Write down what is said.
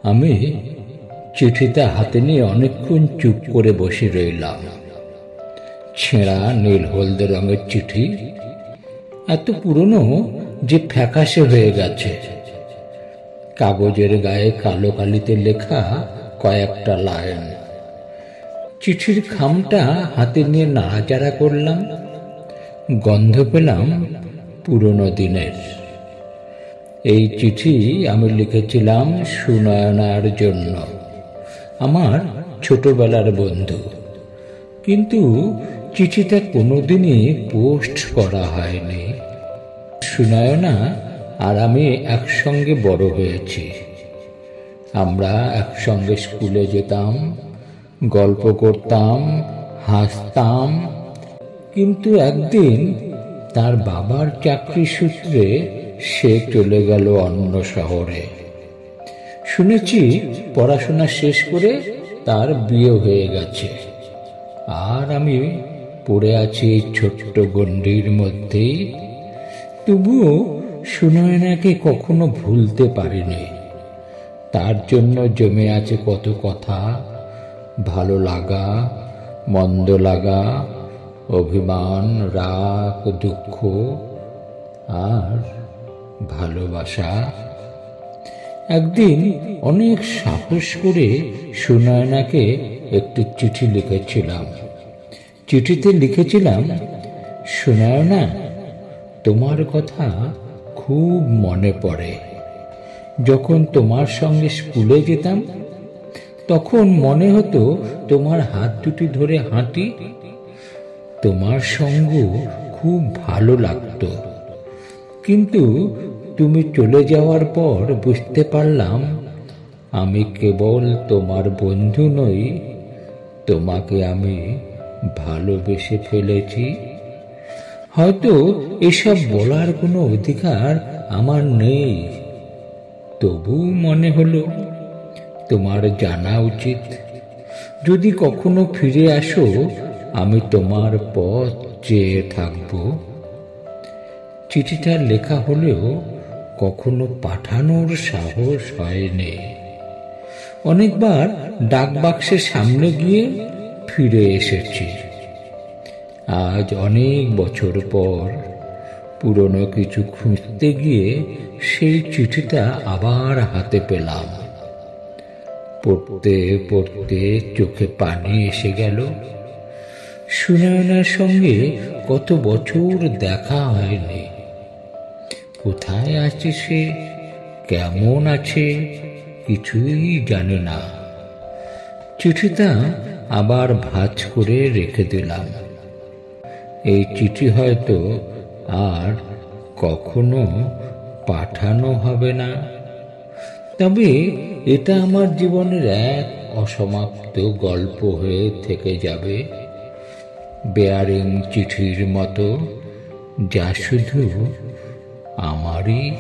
আমি চিঠিটা হাতে নিয়ে অনেকক্ষণ চুপ করে বসে রইলাম। ছেঁড়া নীল হলদে রঙের চিঠি, এত পুরনো যে ফ্যাকাশে হয়ে গেছে। কাগজের গায়ে কালো কালিতে লেখা কয়েকটা লাইন। চিঠির খামটা হাতে নিয়ে নাড়াচাড়া করলাম। গন্ধ পেলাম পুরনো দিনের। এই চিঠি আমি লিখেছিলাম সুনয়নার জন্য, আমার ছোটবেলার বন্ধু। কিন্তু চিঠিটা কোনোদিনই পোস্ট করা হয়নি। সুনয়না আর আমি একসঙ্গে বড় হয়েছি। আমরা একসঙ্গে স্কুলে যেতাম, গল্প করতাম, হাসতাম। কিন্তু একদিন তার বাবার চাকরি সূত্রে সে চলে গেল অন্য শহরে। শুনেছি পড়াশোনা শেষ করে তার বিয়ে হয়ে গেছে। আর আমি পড়ে আছি ছোট্ট গণ্ডির মধ্যেই। তবুও সুনয়নাকে কখনো ভুলতে পারিনি। তার জন্য জমে আছে কত কথা, ভালো লাগা, মন্দ লাগা, অভিমান, রাগ, দুঃখ আর ভালোবাসা। একদিন অনেক সাহস করে সুনয়নাকে একটি চিঠি লিখেছিলাম। চিঠিতে লিখেছিলাম, সুনয়না, তোমার কথা খুব মনে পড়ে। যখন তোমার সঙ্গে স্কুলে যেতাম তখন মনে হতো তোমার হাত দুটি ধরে হাঁটি। তোমার সঙ্গ খুব ভালো লাগতো। কিন্তু তুমি চলে যাওয়ার পর বুঝতে পারলাম আমি কেবল তোমার বন্ধু নই, তোমাকে আমি ভালোবেসে ফেলেছি। হয়তো এসব বলার কোনো অধিকার আমার নেই, তবু মনে হলো তোমার জানা উচিত। যদি কখনো ফিরে আসো, আমি তোমার পথ চেয়ে থাকব। চিঠিটা লেখা হলেও কখনো পাঠানোর সাহস হয়নি। অনেকবার ডাক বাক্সের সামনে গিয়ে ফিরে এসেছি। আজ অনেক বছর পর পুরনো কিছু খুঁজতে গিয়ে সেই চিঠিটা আবার হাতে পেলাম। পড়তে পড়তে চোখে পানি এসে গেল। সুনয়নার সঙ্গে কত বছর দেখা হয়নি। কোথায় আছে সে, কেমন আছে, কিছুই জানে না। চিঠিটা আবার ভাঁজ করে রেখে দিলাম। এই চিঠি হয়তো আর কখনো পাঠানো হবে না। তবে এটা আমার জীবনের এক অসমাপ্ত গল্প হয়ে থেকে যাবে, বেয়ারিং চিঠির মতো, যা শুধু আমারই